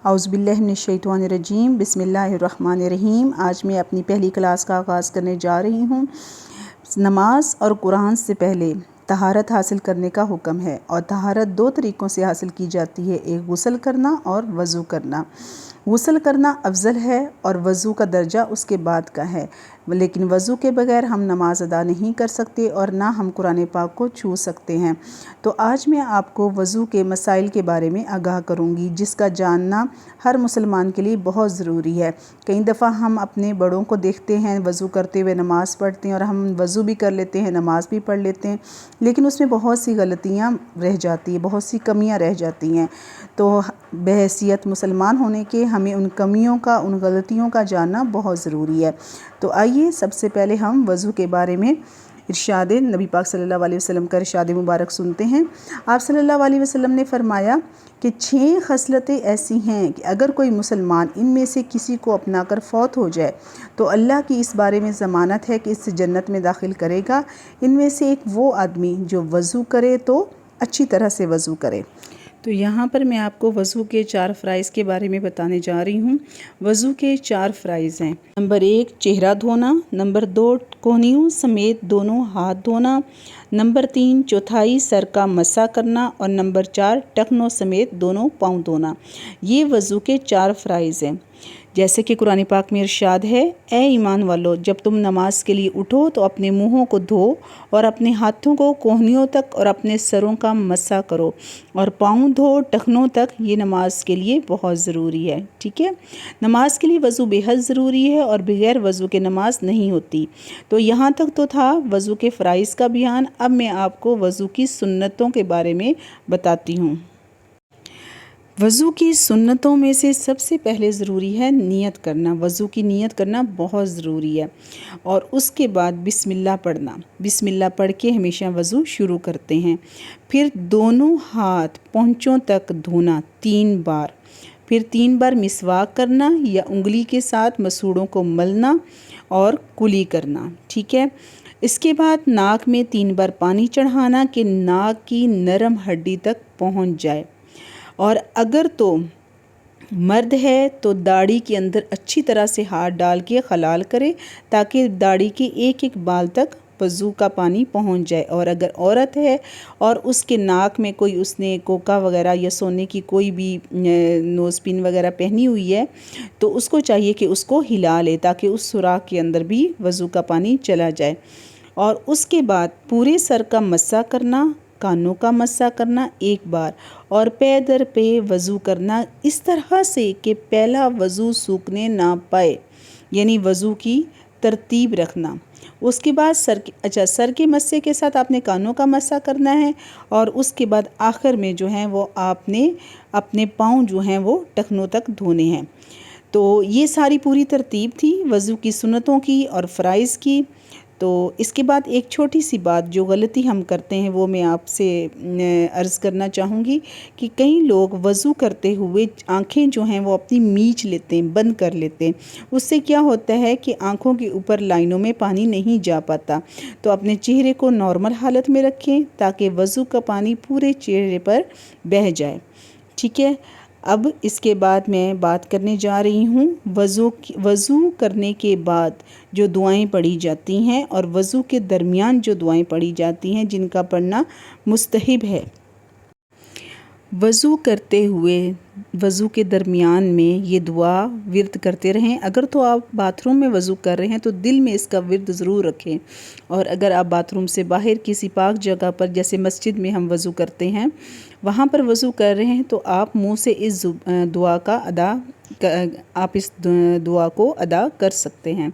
اعوذ باللہ من الشیطان الرجیم، بسم اللہ الرحمن الرحیم۔ آج میں اپنی پہلی کلاس کا آغاز کرنے جا رہی ہوں۔ نماز اور قرآن سے پہلے طہارت حاصل کرنے کا حکم ہے، اور طہارت دو طریقوں سے حاصل کی جاتی ہے، ایک غسل کرنا اور وضو کرنا۔ غسل کرنا افضل ہے اور وضو کا درجہ اس کے بعد کا ہے، لیکن وضو کے بغیر ہم نماز ادا نہیں کر سکتے اور نہ ہم قرآن پاک کو چھو سکتے ہیں۔ تو آج میں آپ کو وضو کے مسائل کے بارے میں آگاہ کروں گی، جس کا جاننا ہر مسلمان کے لیے بہت ضروری ہے۔ کئی دفعہ ہم اپنے بڑوں کو دیکھتے ہیں وضو کرتے ہوئے نماز پڑھتے ہیں، اور ہم وضو بھی کر لیتے ہیں، نماز بھی پڑھ لیتے ہیں، لیکن اس میں بہت سی غلطیاں رہ جاتی ہیں، بہت سی کمیاں رہ جاتی ہیں۔ تو بحیثیت مسلمان ہونے کے ہمیں ان کمیوں کا، ان غلطیوں کا جاننا بہت ضروری ہے۔ تو آئیے سب سے پہلے ہم وضو کے بارے میں ارشاد نبی پاک صلی اللہ علیہ وسلم کا ارشاد مبارک سنتے ہیں۔ آپ صلی اللہ علیہ وسلم نے فرمایا کہ 6 خصلتیں ایسی ہیں کہ اگر کوئی مسلمان ان میں سے کسی کو اپنا کر فوت ہو جائے تو اللہ کی اس بارے میں ضمانت ہے کہ اسے جنت میں داخل کرے گا۔ ان میں سے ایک وہ آدمی جو وضو کرے تو اچھی طرح سے وضو کرے۔ تو یہاں پر میں آپ کو وضو کے 4 فرائض کے بارے میں بتانے جا رہی ہوں۔ وضو کے 4 فرائض ہیں۔ نمبر 1 چہرہ دھونا، نمبر 2 کونیوں سمیت دونوں ہاتھ دھونا، نمبر 3 چوتھائی سر کا مسح کرنا، اور نمبر 4 ٹخنوں سمیت دونوں پاؤں دھونا۔ یہ وضو کے 4 فرائض ہیں۔ جیسے کہ قرآن پاک میں ارشاد ہے، اے ایمان والو، جب تم نماز کے لیے اٹھو تو اپنے منہوں کو دھو اور اپنے ہاتھوں کو کونیوں تک اور اپنے سروں کا مسح کرو، اور پاؤں دھو ٹخنوں تک۔ یہ نماز کے لیے بہت ضروری ہے، ٹھیک ہے۔ نماز کے لیے وضو بے حد ضروری ہے، اور بغیر وضو کے نماز نہیں ہوتی۔ تو یہاں تک تو تھا وضو کے فرائض کا بیان۔ اب میں آپ کو وضو کی سنتوں کے بارے میں بتاتی ہوں۔ وضو کی سنتوں میں سے سب سے پہلے ضروری ہے نیت کرنا۔ وضو کی نیت کرنا بہت ضروری ہے، اور اس کے بعد بسم اللہ پڑھنا۔ بسم اللہ پڑھ کے ہمیشہ وضو شروع کرتے ہیں۔ پھر دونوں ہاتھ پونچھوں تک دھونا 3 بار، پھر 3 بار مسواک کرنا یا انگلی کے ساتھ مسوڑوں کو ملنا اور کلی کرنا، ٹھیک ہے۔ اس کے بعد ناک میں 3 بار پانی چڑھانا کہ ناک کی نرم ہڈی تک پہنچ جائے، اور اگر تو مرد ہے تو داڑھی کے اندر اچھی طرح سے ہاتھ ڈال کے خلال کرے تاکہ داڑھی کے ایک ایک بال تک وضو کا پانی پہنچ جائے۔ اور اگر عورت ہے اور اس کے ناک میں کوئی اس نے کوکا وغیرہ یا سونے کی کوئی بھی نوز پن وغیرہ پہنی ہوئی ہے تو اس کو چاہیے کہ اس کو ہلا لے تاکہ اس سوراخ کے اندر بھی وضو کا پانی چلا جائے۔ اور اس کے بعد پورے سر کا مسح کرنا، کانوں کا مسح کرنا 1 بار، اور پے در پہ وضو کرنا اس طرح سے کہ پہلا وضو سوکھنے نہ پائے، یعنی وضو کی ترتیب رکھنا۔ اس کے بعد سر کے مسح کے ساتھ آپ نے کانوں کا مسح کرنا ہے، اور اس کے بعد آخر میں جو ہیں وہ آپ نے اپنے پاؤں جو ہیں وہ ٹخنوں تک دھونے ہیں۔ تو یہ ساری پوری ترتیب تھی وضو کی سنتوں کی اور فرائض کی۔ تو اس کے بعد ایک چھوٹی سی بات جو غلطی ہم کرتے ہیں وہ میں آپ سے عرض کرنا چاہوں گی کہ کئی لوگ وضو کرتے ہوئے آنکھیں جو ہیں وہ اپنی میچ لیتے ہیں، بند کر لیتے ہیں۔ اس سے کیا ہوتا ہے کہ آنکھوں کے اوپر لائنوں میں پانی نہیں جا پاتا۔ تو اپنے چہرے کو نارمل حالت میں رکھیں تاکہ وضو کا پانی پورے چہرے پر بہہ جائے، ٹھیک ہے۔ اب اس کے بعد میں بات کرنے جا رہی ہوں وضو کرنے کے بعد جو دعائیں پڑھی جاتی ہیں اور وضو کے درمیان جو دعائیں پڑھی جاتی ہیں جن کا پڑھنا مستحب ہے۔ وضو کرتے ہوئے وضو کے درمیان میں یہ دعا ورد کرتے رہیں۔ اگر تو آپ باتھ روم میں وضو کر رہے ہیں تو دل میں اس کا ورد ضرور رکھیں، اور اگر آپ باتھ روم سے باہر کسی پاک جگہ پر جیسے مسجد میں ہم وضو کرتے ہیں وہاں پر وضو کر رہے ہیں تو آپ منہ سے اس دعا کو ادا کر سکتے ہیں۔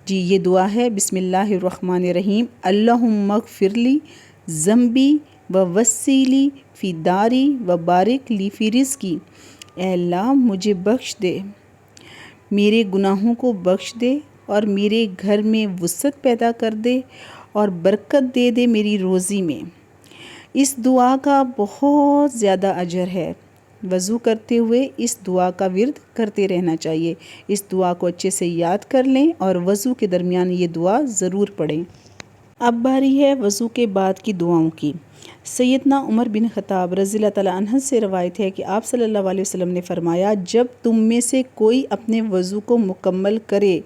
جی یہ دعا ہے، بسم اللہ الرحمن الرحیم، اللہم اغفر لی ذنبی ووسع لی فی داری وبارک لی فی رزقی۔ اے اللہ مجھے بخش دے، میرے گناہوں کو بخش دے، اور میرے گھر میں وسعت پیدا کر دے، اور برکت دے دے میری روزی میں۔ اس دعا کا بہت زیادہ اجر ہے۔ وضو کرتے ہوئے اس دعا کا ورد کرتے رہنا چاہیے۔ اس دعا کو اچھے سے یاد کر لیں اور وضو کے درمیان یہ دعا ضرور پڑھیں۔ اب باری ہے وضو کے بعد کی دعاؤں کی۔ سیدنا عمر بن خطاب رضی اللہ تعالیٰ عنہ سے روایت ہے کہ آپ صلی اللہ علیہ وسلم نے فرمایا، جب تم میں سے کوئی اپنے وضو کو مکمل کرے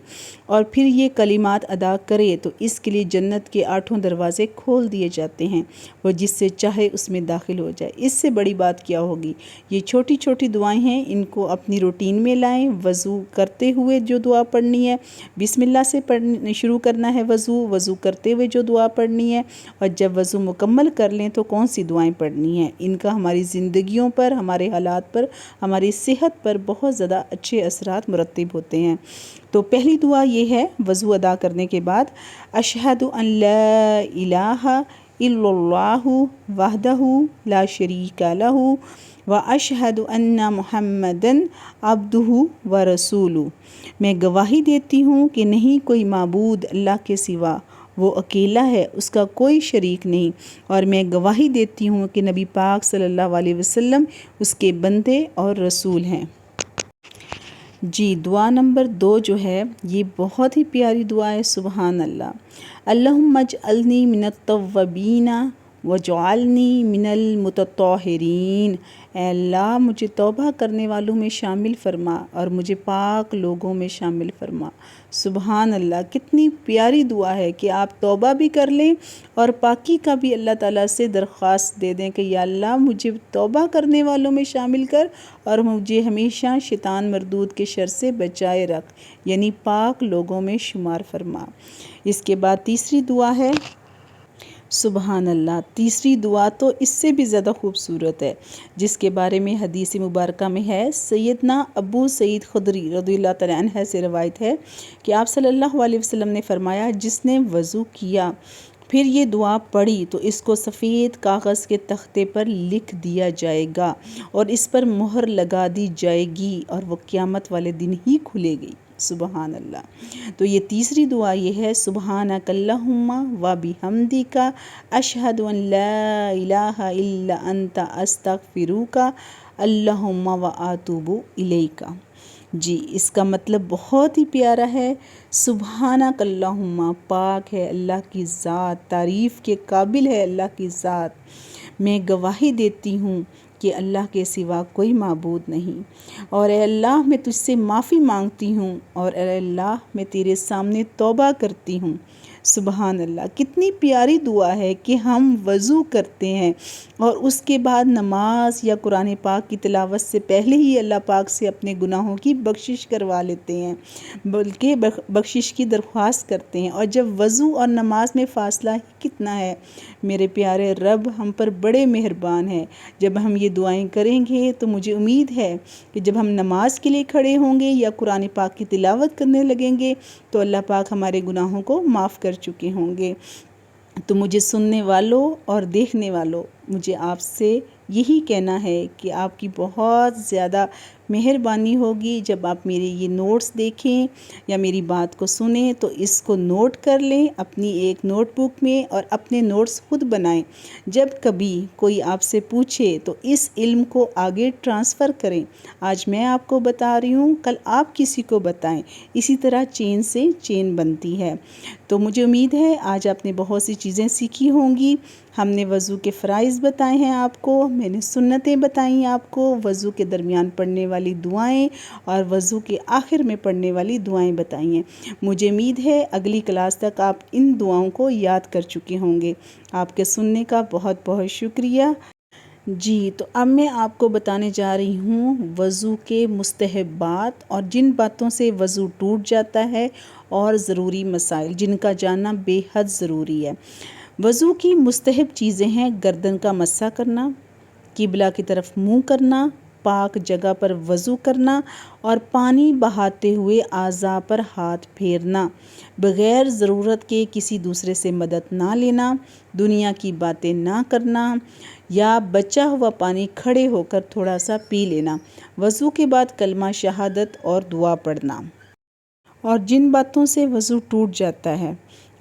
اور پھر یہ کلمات ادا کرے تو اس کے لیے جنت کے 8 دروازے کھول دیے جاتے ہیں، وہ جس سے چاہے اس میں داخل ہو جائے۔ اس سے بڑی بات کیا ہوگی؟ یہ چھوٹی چھوٹی دعائیں ہیں، ان کو اپنی روٹین میں لائیں۔ وضو کرتے ہوئے جو دعا پڑھنی ہے، بسم اللہ سے شروع کرنا ہے وضو کرتے ہوئے جو دعا پڑھنی ہے، اور جب وضو مکمل کر لیں تو کون سی دعائیں پڑھنی ہیں۔ ان کا ہماری زندگیوں پر، ہمارے حالات پر، ہماری صحت پر بہت زیادہ اچھے اثرات مرتب ہوتے ہیں۔ تو پہلی دعا یہ ہے وضو ادا کرنے کے بعد، اشہد ان لا الہ الا اللہ وحدہ لا شریک لہ واشہد ان محمدًا عبدہ ورسولہ۔ میں گواہی دیتی ہوں کہ نہیں کوئی معبود اللہ کے سوا، وہ اکیلا ہے، اس کا کوئی شریک نہیں، اور میں گواہی دیتی ہوں کہ نبی پاک صلی اللہ علیہ وسلم اس کے بندے اور رسول ہیں۔ جی، دعا نمبر 2 جو ہے یہ بہت ہی پیاری دعا ہے۔ سبحان اللہ، اللہم اجعلنی من التوابین واجعلنی من المتطہرین۔ اے اللہ مجھے توبہ کرنے والوں میں شامل فرما اور مجھے پاک لوگوں میں شامل فرما۔ سبحان اللہ، کتنی پیاری دعا ہے کہ آپ توبہ بھی کر لیں اور پاکی کا بھی اللہ تعالیٰ سے درخواست دے دیں کہ یا اللہ مجھے توبہ کرنے والوں میں شامل کر اور مجھے ہمیشہ شیطان مردود کے شر سے بچائے رکھ، یعنی پاک لوگوں میں شمار فرما۔ اس کے بعد تیسری دعا ہے، سبحان اللہ، تیسری دعا تو اس سے بھی زیادہ خوبصورت ہے، جس کے بارے میں حدیث مبارکہ میں ہے۔ سیدنا ابو سعید خدری رضی اللہ تعالیٰ عنہ سے روایت ہے کہ آپ صلی اللہ علیہ وسلم نے فرمایا، جس نے وضو کیا پھر یہ دعا پڑھی تو اس کو سفید کاغذ کے تختے پر لکھ دیا جائے گا اور اس پر مہر لگا دی جائے گی اور وہ قیامت والے دن ہی کھلے گی۔ سبحان اللہ۔ تو یہ تیسری دعا یہ ہے، سبحانک اللہم و بحمدک اشہد ان لا الہ الا انت استغفرک اللہم و اتوب الیک۔ جی، اس کا مطلب بہت ہی پیارا ہے۔ سبحانک اللہم، پاک ہے اللہ کی ذات، تعریف کے قابل ہے اللہ کی ذات۔ میں گواہی دیتی ہوں کہ اللہ کے سوا کوئی معبود نہیں، اور اے اللہ میں تجھ سے معافی مانگتی ہوں، اور اے اللہ میں تیرے سامنے توبہ کرتی ہوں۔ سبحان اللہ، کتنی پیاری دعا ہے کہ ہم وضو کرتے ہیں اور اس کے بعد نماز یا قرآن پاک کی تلاوت سے پہلے ہی اللہ پاک سے اپنے گناہوں کی بخشش کروا لیتے ہیں، بلکہ بخشش کی درخواست کرتے ہیں۔ اور جب وضو اور نماز میں فاصلہ ہی کتنا ہے، میرے پیارے رب ہم پر بڑے مہربان ہیں۔ جب ہم یہ دعائیں کریں گے تو مجھے امید ہے کہ جب ہم نماز کے لیے کھڑے ہوں گے یا قرآن پاک کی تلاوت کرنے لگیں گے تو اللہ پاک ہمارے گناہوں کو معاف کر چکے ہوں گے۔ تو مجھے سننے والوں اور دیکھنے والوں، مجھے آپ سے یہی کہنا ہے کہ آپ کی بہت زیادہ مہربانی ہوگی جب آپ میرے یہ نوٹس دیکھیں یا میری بات کو سنیں تو اس کو نوٹ کر لیں اپنی ایک نوٹ بک میں اور اپنے نوٹس خود بنائیں۔ جب کبھی کوئی آپ سے پوچھے تو اس علم کو آگے ٹرانسفر کریں۔ آج میں آپ کو بتا رہی ہوں، کل آپ کسی کو بتائیں، اسی طرح چین سے چین بنتی ہے۔ تو مجھے امید ہے آج آپ نے بہت سی چیزیں سیکھی ہوں گی۔ ہم نے وضو کے فرائض بتائے ہیں آپ کو، میں نے سنتیں بتائیں آپ کو، وضو کے درمیان پڑھنے والی دعائیں اور وضو کے آخر میں پڑھنے والی دعائیں بتائی ہیں۔ مجھے امید ہے اگلی کلاس تک آپ ان دعاؤں کو یاد کر چکے ہوں گے۔ آپ کے سننے کا بہت بہت شکریہ۔ جی، تو اب میں آپ کو بتانے جا رہی ہوں وضو کے مستحبات اور جن باتوں سے وضو ٹوٹ جاتا ہے اور ضروری مسائل جن کا جاننا بے حد ضروری ہے۔ وضو کی مستحب چیزیں ہیں، گردن کا مسح کرنا، قبلہ کی طرف منہ کرنا، پاک جگہ پر وضو کرنا اور پانی بہاتے ہوئے اعضاء پر ہاتھ پھیرنا، بغیر ضرورت کے کسی دوسرے سے مدد نہ لینا، دنیا کی باتیں نہ کرنا یا بچا ہوا پانی کھڑے ہو کر تھوڑا سا پی لینا، وضو کے بعد کلمہ شہادت اور دعا پڑھنا۔ اور جن باتوں سے وضو ٹوٹ جاتا ہے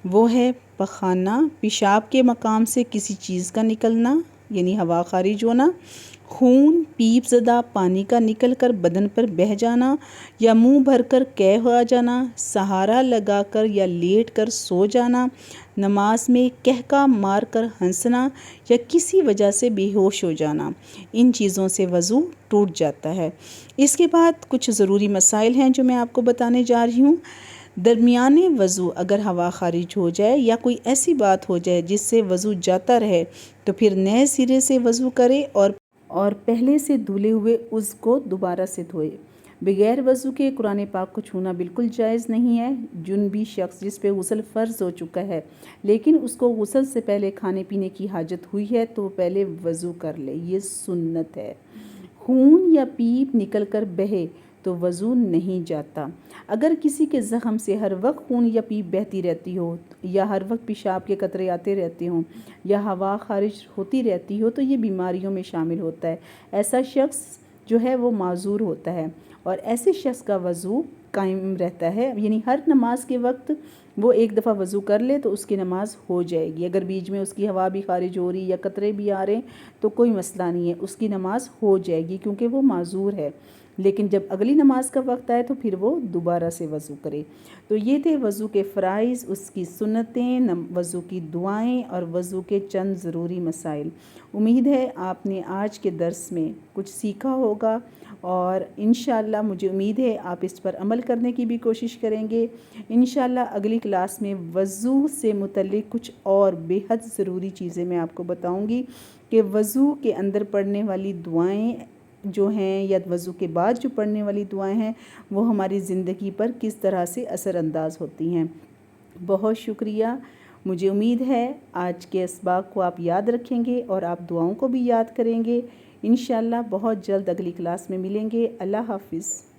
وہ ہے پخانہ، پیشاب کے مقام سے کسی چیز کا نکلنا یعنی ہوا خارج ہونا، خون پیپ زدہ پانی کا نکل کر بدن پر بہہ جانا یا منہ بھر کر قے آ جانا، سہارا لگا کر یا لیٹ کر سو جانا، نماز میں کہکا مار کر ہنسنا یا کسی وجہ سے بے ہوش ہو جانا، ان چیزوں سے وضو ٹوٹ جاتا ہے۔ اس کے بعد کچھ ضروری مسائل ہیں جو میں آپ کو بتانے جا رہی ہوں۔ درمیانے وضو اگر ہوا خارج ہو جائے یا کوئی ایسی بات ہو جائے جس سے وضو جاتا رہے تو پھر نئے سرے سے وضو کرے اور پہلے سے دھلے ہوئے عضو کو دوبارہ سے دھوئے۔ بغیر وضو کے قرآن پاک کو چھونا بالکل جائز نہیں ہے۔ جنبی شخص جس پہ غسل فرض ہو چکا ہے لیکن اس کو غسل سے پہلے کھانے پینے کی حاجت ہوئی ہے تو پہلے وضو کر لے، یہ سنت ہے۔ خون یا پیپ نکل کر بہے تو وضو نہیں جاتا۔ اگر کسی کے زخم سے ہر وقت خون یا پیپ بہتی رہتی ہو یا ہر وقت پیشاب کے قطرے آتے رہتے ہوں یا ہوا خارج ہوتی رہتی ہو تو یہ بیماریوں میں شامل ہوتا ہے۔ ایسا شخص جو ہے وہ معذور ہوتا ہے اور ایسے شخص کا وضو قائم رہتا ہے، یعنی ہر نماز کے وقت وہ ایک دفعہ وضو کر لے تو اس کی نماز ہو جائے گی۔ اگر بیچ میں اس کی ہوا بھی خارج ہو رہی یا قطرے بھی آ رہے ہیں تو کوئی مسئلہ نہیں ہے، اس کی نماز ہو جائے گی کیونکہ وہ معذور ہے۔ لیکن جب اگلی نماز کا وقت آئے تو پھر وہ دوبارہ سے وضو کرے۔ تو یہ تھے وضو کے فرائض، اس کی سنتیں، وضو کی دعائیں اور وضو کے چند ضروری مسائل۔ امید ہے آپ نے آج کے درس میں کچھ سیکھا ہوگا اور انشاءاللہ مجھے امید ہے آپ اس پر عمل کرنے کی بھی کوشش کریں گے۔ انشاءاللہ اگلی کلاس میں وضو سے متعلق کچھ اور بے حد ضروری چیزیں میں آپ کو بتاؤں گی کہ وضو کے اندر پڑھنے والی دعائیں جو ہیں یا وضو کے بعد جو پڑھنے والی دعائیں ہیں وہ ہماری زندگی پر کس طرح سے اثر انداز ہوتی ہیں۔ بہت شکریہ۔ مجھے امید ہے آج کے اسباق کو آپ یاد رکھیں گے اور آپ دعاؤں کو بھی یاد کریں گے۔ انشاءاللہ بہت جلد اگلی کلاس میں ملیں گے۔ اللہ حافظ۔